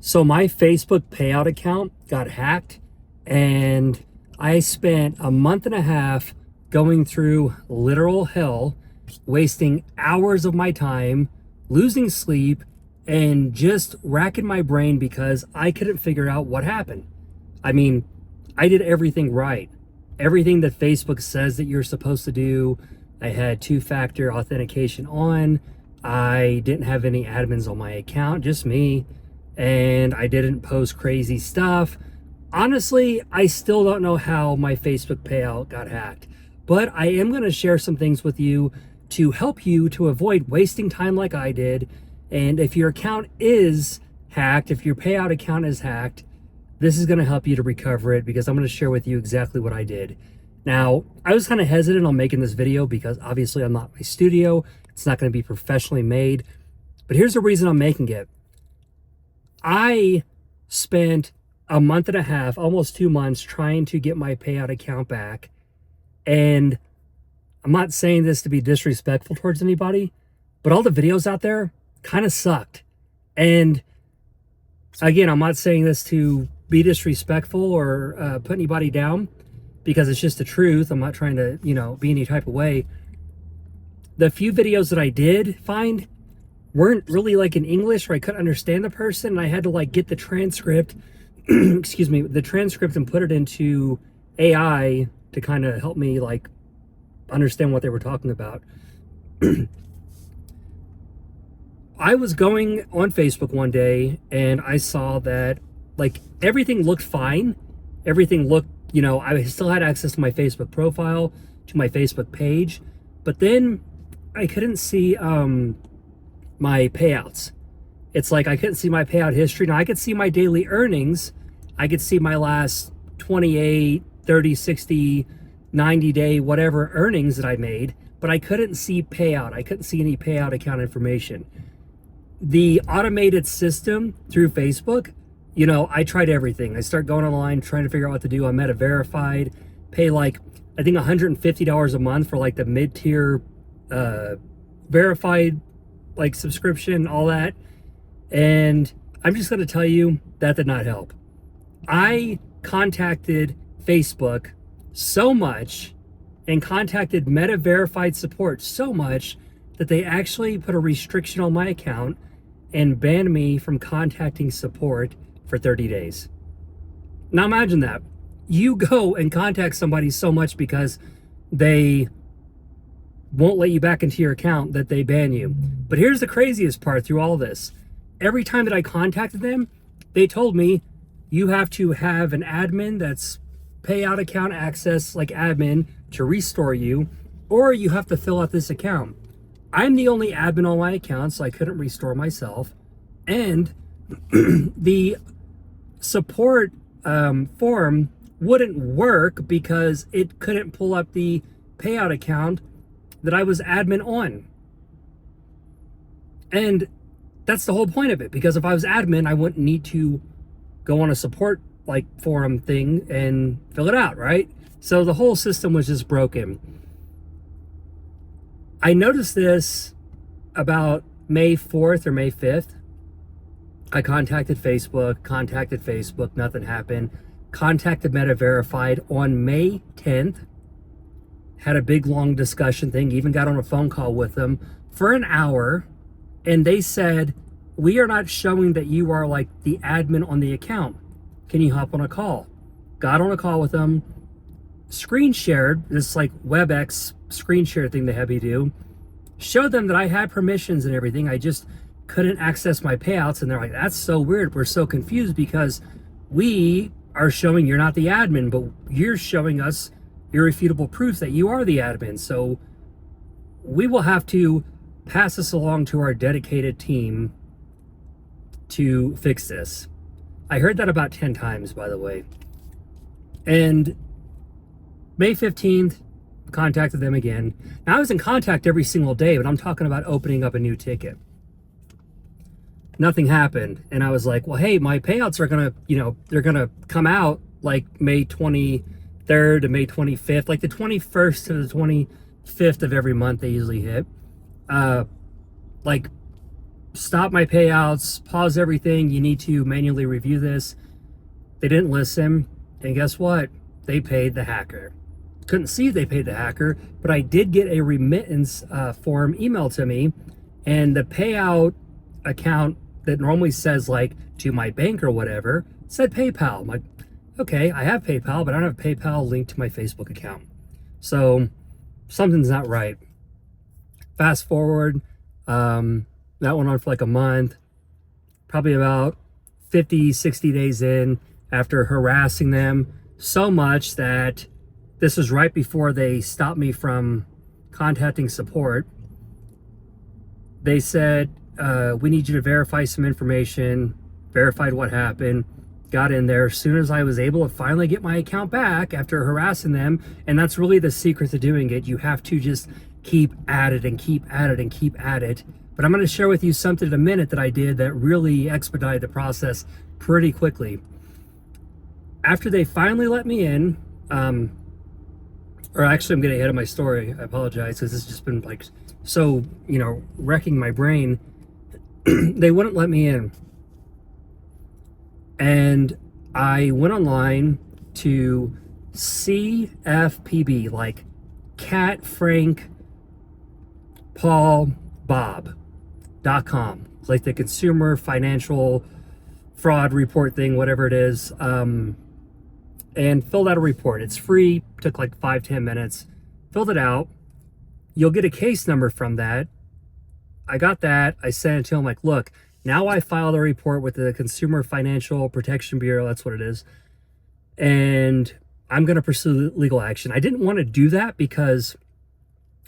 So my Facebook payout account got hacked, and I spent a month and a half going through literal hell, wasting hours of my time, losing sleep, and just racking my brain because I couldn't figure out what happened. I mean, I did everything right. Everything that Facebook says that you're supposed to do. I had two-factor authentication on. I didn't have any admins on my account, just me. And I didn't post crazy stuff. Honestly, I still don't know how my Facebook payout got hacked, but I am going to share some things with you to help you to avoid wasting time like I did. And if your account is hacked, if your payout account is hacked, this is going to help you to recover it, because I'm going to share with you exactly what I did. Now, I was kind of hesitant on making this video because obviously I'm not my studio. It's not going to be professionally made, but here's the reason I'm making it. I spent a month and a half, almost 2 months, trying to get my payout account back. And I'm not saying this to be disrespectful towards anybody, but all the videos out there kind of sucked. And again, I'm not saying this to be disrespectful or put anybody down, because it's just the truth. I'm not trying to, be any type of way. The few videos that I did find weren't really like in English, or I couldn't understand the person, and I had to like get the transcript, excuse me, the transcript, and put it into AI to kind of help me like understand what they were talking about. I was going on Facebook one day and I saw that like everything looked fine. Everything looked, I still had access to my Facebook profile, to my Facebook page, but then I couldn't see my payouts. It's like I couldn't see my payout history. Now I could see my daily earnings. I could see my last 28, 30, 60, 90 day, whatever earnings that I made, but I couldn't see payout. I couldn't see any payout account information. The automated system through Facebook, I tried everything. I started going online, trying to figure out what to do. I'm at a verified, pay like, I think $150 a month for like the mid-tier verified like subscription, all that. And I'm just going to tell you that did not help. I contacted Facebook so much and contacted Meta verified support so much that they actually put a restriction on my account and banned me from contacting support for 30 days. Now imagine that. You go and contact somebody so much because they won't let you back into your account that they ban you. But here's the craziest part through all this. Every time that I contacted them, they told me you have to have an admin that's payout account access, like admin, to restore you, or you have to fill out this account. I'm the only admin on my account, so I couldn't restore myself. And the support form wouldn't work because it couldn't pull up the payout account that I was admin on. And that's the whole point of it, because if I was admin, I wouldn't need to go on a support like forum thing and fill it out, right? So the whole system was just broken. I noticed this about May 4th or May 5th. I contacted Facebook, nothing happened. Contacted Meta Verified on May 10th. Had a big long discussion thing, even got on a phone call with them for an hour. And they said, we are not showing that you are like the admin on the account. Can you hop on a call? Got on a call with them, screen shared, this like WebEx screen share thing they have me do, showed them that I had permissions and everything. I just couldn't access my payouts. And they're like, that's so weird. We're so confused because we are showing you're not the admin, but you're showing us irrefutable proof that you are the admin. So we will have to pass this along to our dedicated team to fix this. I heard that about 10 times, by the way. And May 15th, contacted them again. Now I was in contact every single day, but I'm talking about opening up a new ticket. Nothing happened. And I was like, well, hey, my payouts are gonna, they're gonna come out like May 23rd to May 25th, like the 21st to the 25th of every month they usually hit. Like stop my payouts, pause everything. You need to manually review this. They didn't listen. And guess what? They paid the hacker. Couldn't see if they paid the hacker, but I did get a remittance form emailed to me, and the payout account that normally says like to my bank or whatever said PayPal. I'm like, okay, I have PayPal, but I don't have PayPal linked to my Facebook account. So something's not right. Fast forward, that went on for like a month, probably about 50, 60 days in, after harassing them so much that this was right before they stopped me from contacting support. They said, we need you to verify some information, verified what happened, got in there. As soon as I was able to finally get my account back after harassing them, and that's really the secret to doing it. You have to just keep at it and keep at it and keep at it. But I'm going to share with you something in a minute that I did that really expedited the process pretty quickly. After they finally let me in, or actually I'm getting ahead of my story, I apologize, because this has just been like so, wrecking my brain. They wouldn't let me in. And I went online to CFPB, like Cat Frank Paul Bob.com. It's like the Consumer Financial Fraud Report thing, whatever it is. And filled out a report. It's free, took like 5-10 minutes. Filled it out. You'll get a case number from that. I got that. I sent it to him like, look, now I filed a report with the Consumer Financial Protection Bureau. That's what it is. And I'm going to pursue legal action. I didn't want to do that because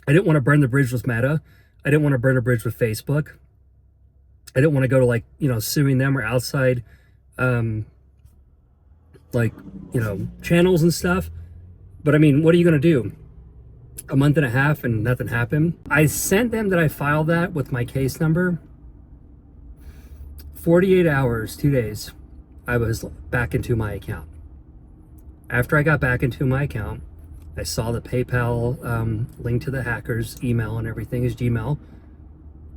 I didn't want to burn the bridge with Meta. I didn't want to burn a bridge with Facebook. I didn't want to go to like, suing them or outside, channels and stuff. But I mean, what are you going to do? A month and a half and nothing happened. I sent them that I filed that with my case number. 48 hours, 2 days, I was back into my account. After I got back into my account, I saw the PayPal link to the hacker's email and everything is Gmail.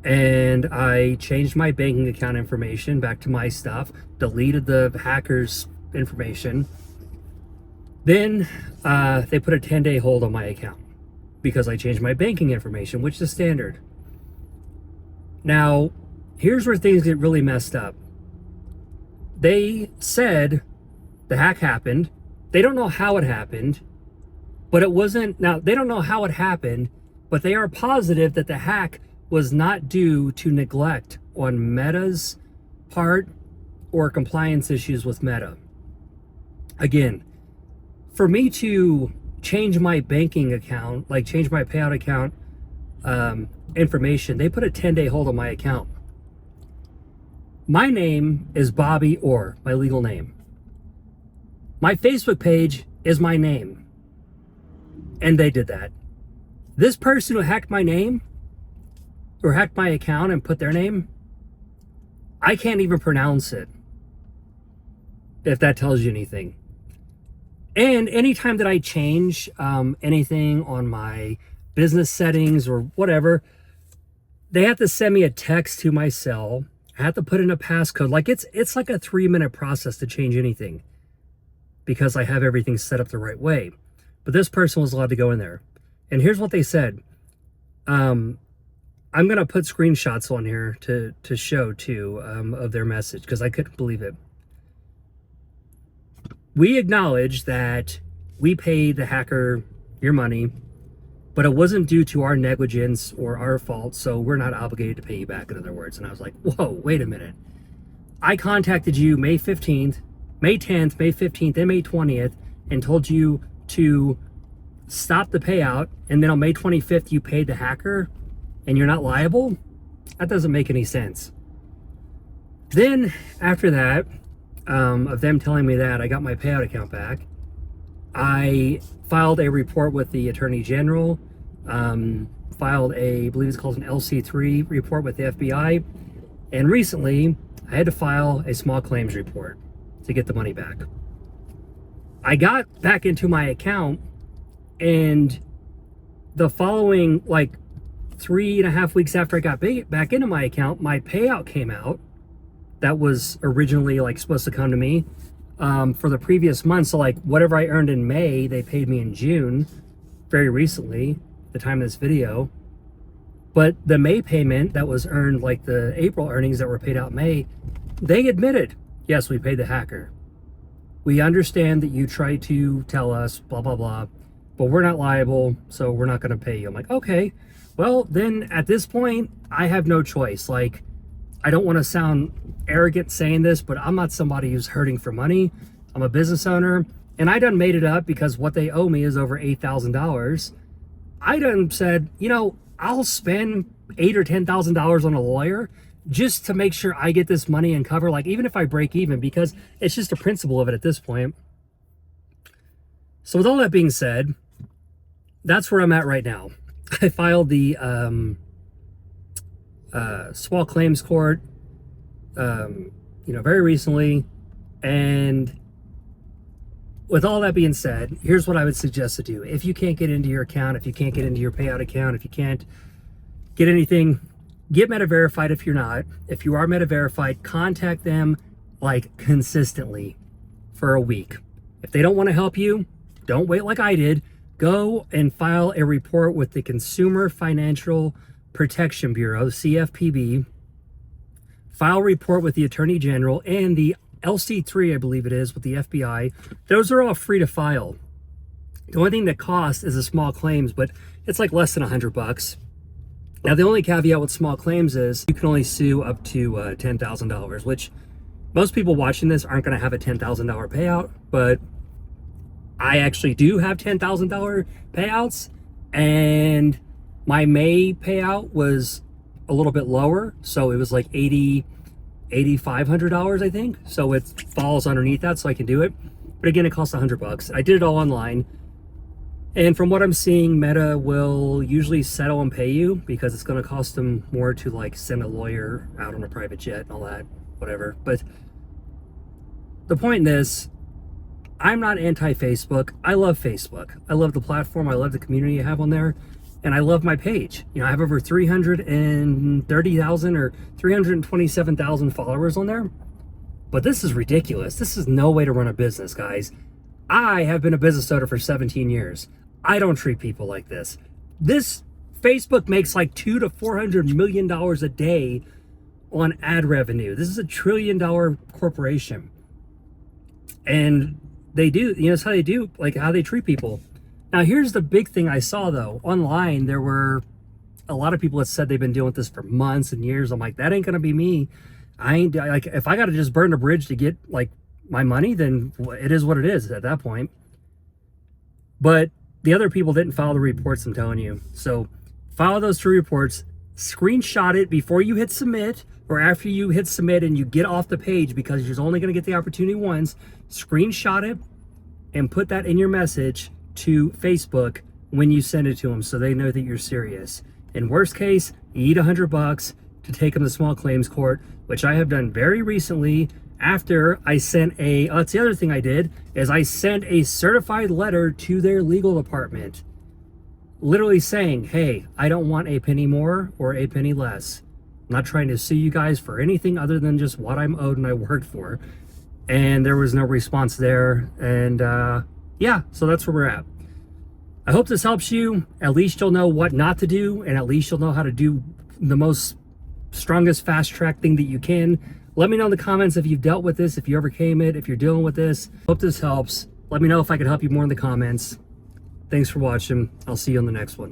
And I changed my banking account information back to my stuff, deleted the hacker's information. Then they put a 10-day hold on my account because I changed my banking information, which is standard. Now, here's where things get really messed up. They said the hack happened. They don't know how it happened, but it wasn't. Now, they don't know how it happened, but they are positive that the hack was not due to neglect on Meta's part or compliance issues with Meta. Again, for me to change my banking account, like change my payout account information, they put a 10-day hold on my account. My name is Bobby Orr, my legal name. My Facebook page is my name. And they did that. This person who hacked my name, or hacked my account and put their name, I can't even pronounce it, if that tells you anything. And anytime that I change anything on my business settings or whatever, they have to send me a text to my cell. I have to put in a passcode. Like it's like a 3-minute process to change anything because I have everything set up the right way. But this person was allowed to go in there. And here's what they said. I'm going to put screenshots on here to show too of their message because I couldn't believe it. We acknowledge that we paid the hacker your money, but it wasn't due to our negligence or our fault, so we're not obligated to pay you back, in other words. And I was like, whoa, wait a minute. I contacted you May 15th, May 10th, May 15th, and May 20th, and told you to stop the payout, and then on May 25th, you paid the hacker, and you're not liable? That doesn't make any sense. Then, after that, of them telling me that, I got my payout account back. I filed a report with the Attorney General, filed I believe it's called an LC3 report with the FBI, and recently I had to file a small claims report to get the money back. I got back into my account, and the following 3.5 weeks after I got back into my account, my payout came out. That was originally like supposed to come to me for the previous month. So like whatever I earned in May, they paid me in June, very recently, the time of this video. But the May payment that was earned, like the April earnings that were paid out in May, they admitted, yes, we paid the hacker. We understand that you tried to tell us, blah, blah, blah, but we're not liable, so we're not going to pay you. I'm like, okay, well, then at this point, I have no choice. Like, I don't want to sound arrogant saying this, but I'm not somebody who's hurting for money. I'm a business owner, and I done made it up because what they owe me is over $8,000. I done said, you know, I'll spend $8,000 or $10,000 on a lawyer just to make sure I get this money and cover, like, even if I break even, because it's just a principle of it at this point. So with all that being said, that's where I'm at right now. I filed the small claims court, very recently. And with all that being said, here's what I would suggest to do. If you can't get into your account, if you can't get into your payout account, if you can't get anything, get meta verified. If you're not, if you are meta verified, contact them like consistently for a week. If they don't want to help you, don't wait like I did. Go and file a report with the Consumer Financial Protection Bureau, CFPB. File a report with the Attorney General and the LC3, I believe it is, with the FBI. Those are all free to file. The only thing that costs is the small claims, but it's like less than $100. Now, the only caveat with small claims is you can only sue up to $10,000, which most people watching this aren't going to have a $10,000 payout, but I actually do have $10,000 payouts, and my May payout was a little bit lower, so it was like $8,500, I think. So it falls underneath that, so I can do it. But again, it costs $100. I did it all online. And from what I'm seeing, Meta will usually settle and pay you because it's going to cost them more to like send a lawyer out on a private jet and all that, whatever. But the point in this, I'm not anti-Facebook. I love Facebook. I love the platform. I love the community I have on there. And I love my page. You know, I have over 330,000 or 327,000 followers on there. But this is ridiculous. This is no way to run a business, guys. I have been a business owner for 17 years. I don't treat people like this. This Facebook makes like $200 to $400 million a day on ad revenue. This is a $1 trillion corporation. And they do, it's how they do, like how they treat people. Now, here's the big thing I saw, though. Online, there were a lot of people that said they've been dealing with this for months and years. I'm like, that ain't going to be me. I ain't, like, if I got to just burn a bridge to get, like, my money, then it is what it is at that point. But the other people didn't file the reports, I'm telling you. So file those 2 reports, screenshot it before you hit submit, or after you hit submit and you get off the page, because you're only going to get the opportunity once. Screenshot it and put that in your message to Facebook when you send it to them, so they know that you're serious. In worst case, you need $100 to take them to small claims court, which I have done very recently. After I sent that's the other thing I did, is I sent a certified letter to their legal department, literally saying, hey, I don't want a penny more or a penny less. I'm not trying to sue you guys for anything other than just what I'm owed and I worked for. And there was no response there. And yeah, so that's where we're at. I hope this helps you. At least you'll know what not to do, and at least you'll know how to do the strongest fast track thing that you can. Let me know in the comments if you've dealt with this, if you overcame it, if you're dealing with this. Hope this helps. Let me know if I could help you more in the comments. Thanks for watching. I'll see you on the next one.